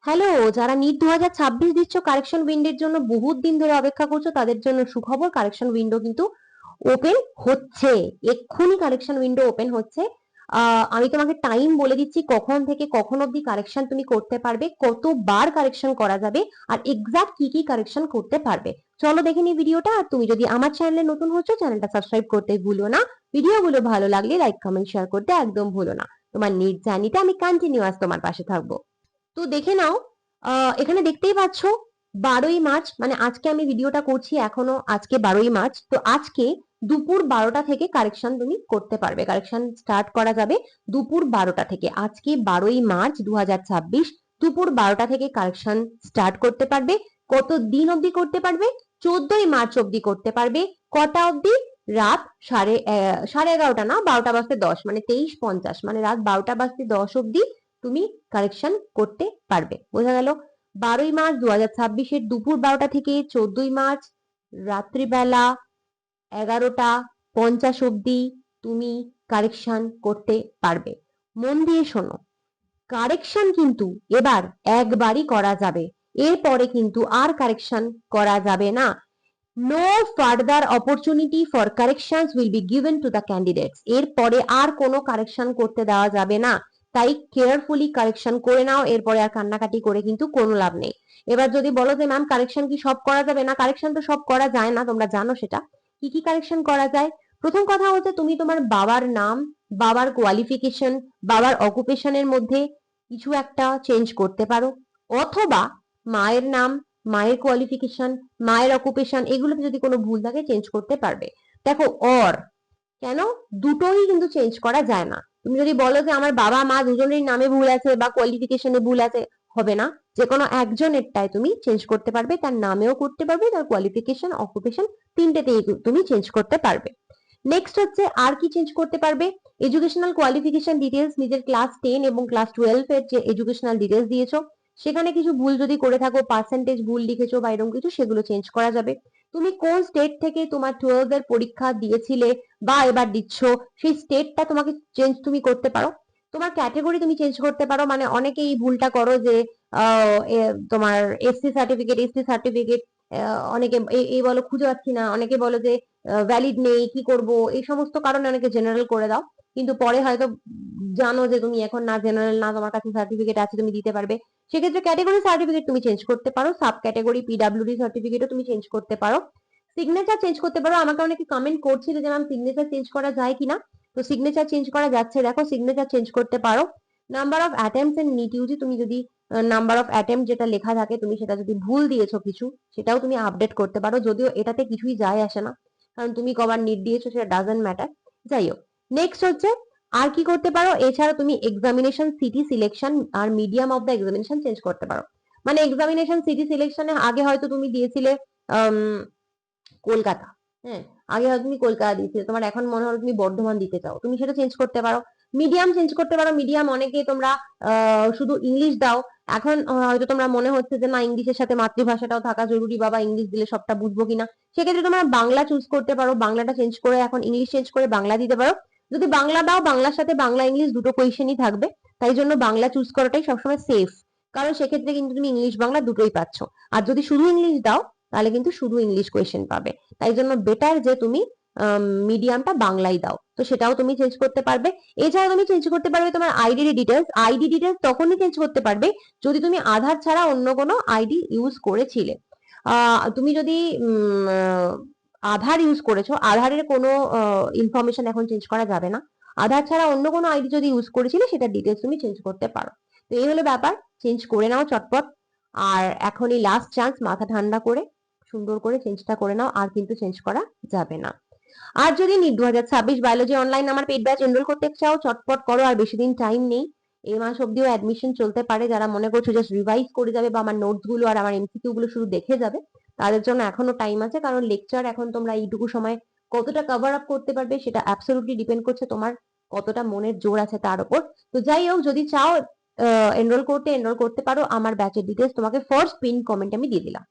Hello, যারা NEET 2026 দিচ্ছ correction উইন্ডোর জন্য বহুত দিন ধরে অপেক্ষা করছো তাদের জন্য সুখবর, কারেকশন উইন্ডো কিন্তু ওপেন হচ্ছে। এক্ষুনি কারেকশন উইন্ডো ওপেন হচ্ছে। আমি তোমাকে টাইম বলে দিচ্ছি কখন থেকে কখন অবধি কারেকশন তুমি করতে পারবে, কতবার কারেকশন করা যাবে, আর এক্সাক্ট কি কি কারেকশন করতে পারবে। চলো দেখে নি ভিডিওটা। আর তুমি যদি আমার চ্যানেলে নতুন হচ্ছ, চ্যানেলটা সাবস্ক্রাইব করতে ভুলো না। ভিডিওগুলো ভালো লাগলে লাইক কমেন্ট শেয়ার করতে একদম ভুলো না। তোমার নিট জার্নিতে আমি কন্টিনিউয়াস তোমার পাশে থাকবো। তো দেখে নাও, এখানে দেখতেই পাচ্ছ 12ই মার্চ, মানে আজকে আমি ভিডিওটা করছি, এখনো আজকে 12ই মার্চ। তো আজকে দুপুর 12টা থেকে কারেকশন তুমি করতে পারবে, কারেকশন স্টার্ট করা যাবে দুপুর 12টা থেকে। আজকে 12ই মার্চ 2026 দুপুর 12টা থেকে কারেকশন স্টার্ট করতে পারবে। কত দিন অবধি করতে পারবে? 14ই মার্চ অবধি করতে পারবে। কটা অবধি? রাত সাড়ে 11টা না, 12টা বাজতে 10, মানে 23:50, মানে রাত 12টা বাজতে 10 অবধি তুমি কারেকশন করতে পারবে। বোঝা গেল? 12ই মার্চ 2026 দুপুর 12টা থেকে 14ই মার্চ রাত্রিবেলা 11টা 50 অবধি তুমি কারেকশন করতে পারবে। মন দিয়ে শোনো, কারেকশন কিন্তু এবার একবারই করা যাবে, এরপরে কিন্তু আর কারেকশন করা যাবে না। No further opportunity for corrections will be given to the candidates. এরপরে আর কোনো কারেকশন করতে দেওয়া যাবে না। তাই কেয়ারফুলি কারেকশন করে নাও, এরপরে আর কান্নাকাটি করে কিন্তু কোনো লাভ নেই। এবার যদি বলো যে ম্যাম কারেকশন কি সব করা যাবে? না, কারেকশন তো সব করা যায় না, তোমরা জানো সেটা। কি কি কারেকশন করা যায়? প্রথম কথা হচ্ছে তুমি তোমার বাবার নাম, বাবার কোয়ালিফিকেশন, বাবার অকুপেশনের মধ্যে কিছু একটা চেঞ্জ করতে পারো, অথবা মায়ের নাম, মায়ের কোয়ালিফিকেশন, মায়ের অকুপেশন, এগুলোতে যদি কোনো ভুল থাকে চেঞ্জ করতে পারবে। দেখো, কেন দুটোই কিন্তু চেঞ্জ করা যায় না। তুমি যদি বলো যে আমার বাবা মা দুজনের নামে ভুল আছে বা কোয়ালিফিকেশনে ভুল আছে, হবে না। যে কোনো একজনেরটাই তুমি চেঞ্জ করতে পারবে, তার নামেও করতে পারবে, তার কোয়ালিফিকেশন অকুপেশন তিনটেতেই তুমি চেঞ্জ করতে পারবে। নেক্সট হচ্ছে আর কি চেঞ্জ করতে পারবে? এডুকেশনাল কোয়ালিফিকেশন ডিটেলস, নিজের ক্লাস 10 এবং ক্লাস 12 এর যে এডুকেশনাল ডিটেলস দিয়েছো সেখানে কিছু ভুল যদি করে থাকো, পার্সেন্টেজ ভুল লিখেছো বা এরকম কিছু, সেগুলো চেঞ্জ করা যাবে। তুমি কোন স্টেট থেকে তোমার 12 এর পরীক্ষা দিয়েছিলে বা এবার দিচ্ছ, সেই স্টেটটা তোমাকে চেঞ্জ তুমি করতে পারো। তোমার ক্যাটাগরি তুমি চেঞ্জ করতে পারো, মানে অনেকেই এই ভুলটা করো যে তোমার এসসি সার্টিফিকেট, এসটি সার্টিফিকেট, অনেকে এই বলো খুঁজে পাচ্ছি না, অনেকে বলো যে ভ্যালিড নেই, কি করব, এই সমস্ত কারণে অনেকে জেনারেল করে দাও। কিন্তু পরে হয়তো জানো যে তুমি এখন না জেনারেল না, তোমার কাছে সার্টিফিকেট আছে, তুমি দিতে পারবে। সেক্ষেত্রে ক্যাটাগরি সার্টিফিকেট তুমি চেঞ্জ করতে পারো, সাব ক্যাটাগরি পিডাব্লিউডি সার্টিফিকেটও তুমি চেঞ্জ করতে পারো, সিগনেচার চেঞ্জ করতে পারো। আমাকে অনেকে কমেন্ট করছিল যে ম্যাম সিগনেচার চেঞ্জ করা যায় কিনা। তো সিগনেচার চেঞ্জ করা যাচ্ছে, দেখো সিগনেচার চেঞ্জ করতে পারো। Number of attempts in NEET UG, তুমি যদি নাম্বার অফ অ্যাটেম্পট যেটা লেখা থাকে তুমি সেটা যদি ভুল দিয়েছো কিছু, সেটাও তুমি আপডেট করতে পারো, যদিও এটাতে কিছুই যায় আসে না, কারণ তুমি কবার নিট দিয়েছো সেটা ডাজন্ট ম্যাটার। যাই হোক, নেক্সট হচ্ছে আর কি করতে পারো, এছাড়া তুমি এক্সামিনেশন সিটি সিলেকশন আর medium of the examination change করতে পারো। মানে এক্সামিনেশন সিটি সিলেকশনে আগে হয়তো তুমি দিয়েছিলে কলকাতা, হ্যাঁ, আগে হয়তো তুমি কলকাতা দিয়েছিলে, তোমার এখন মনে হলো তুমি বর্ধমান দিতে চাও, তুমি সেটা চেঞ্জ করতে পারো। মিডিয়াম চেঞ্জ করতে পারো, মিডিয়াম অনেকে তোমরা শুধু ইংলিশ দাও, এখন হয়তো তোমরা মনে হচ্ছে যে না ইংলিশের সাথে মাতৃভাষাটাও থাকা জরুরি, বাবা ইংলিশ দিলে সবটা বুঝবো কিনা, সেক্ষেত্রে তোমরা বাংলা চুজ করতে পারো, বাংলাটা চেঞ্জ করে এখন ইংলিশ চেঞ্জ করে বাংলা দিতে পারো। যদি বাংলা দাও, বাংলার সাথে বাংলা ইংলিশ দুটো কোয়েশ্চেনই থাকবে, তাই জন্য বাংলা চুজ করাটাই সবসময় সেফ, কারণ সেক্ষেত্রে কিন্তু তুমি ইংলিশ বাংলা দুটোই পাচ্ছ। আর যদি শুধু ইংলিশ দাও তাহলে কিন্তু শুধু ইংলিশ কোয়েশ্চেন পাবে, তাই জন্য বেটার যে তুমি মিডিয়ামটা বাংলাই দাও, তো সেটাও তুমি চেঞ্জ করতে পারবে। এছাড়া তুমি চেঞ্জ করতে পারবে তোমার আইডি ডিটেলস। আইডি ডিটেলস তখনই চেঞ্জ করতে পারবে যদি তুমি আধার ছাড়া অন্য কোনো আইডি ইউজ করেছিলে। তুমি যদি আধার ইউজ করেছো, আধারের কোনো ইনফরমেশন এখন চেঞ্জ করা যাবে না। আধার ছাড়া অন্য কোনো আইডি যদি ইউজ করেছিলে সেটা ডিটেলস তুমি চেঞ্জ করতে পারো। তো এই হলো ব্যাপার, চেঞ্জ করে নাও চটপট। আর এখনই লাস্ট চান্স, মাথা ঠান্ডা করে সুন্দর করে চেঞ্জটা করে নাও, আর কিন্তু চেঞ্জ করা যাবে না। আর যদি নিট 2026 বায়োলজি অনলাইন আমার পেড ব্যাচ এনরোল করতে চাও, চটপট করো, আর বেশি দিন টাইম নেই। এই মাস অব্দিও অ্যাডমিশন চলতে পারে। যারা মনে করছো জাস্ট রিভাইজ করে যাবে বা আমার নোটস গুলো আর আমার এমসিকিউ গুলো শুধু দেখে যাবে, তাদের জন্য এখনো টাইম আছে, কারণ লেকচার এখন তোমরা এইটুকু সময় কতটা কভার আপ করতে পারবে সেটা অ্যাবসলিউটলি ডিপেন্ড করছে তোমার কতটা মনের জোর আছে তার উপর। তো যাই হোক, যদি চাও এনরোল করতে পারো, আমার ব্যাচের ডিটেলস তোমাকে ফার্স্ট পিন কমেন্ট আমি দিয়ে দিলাম।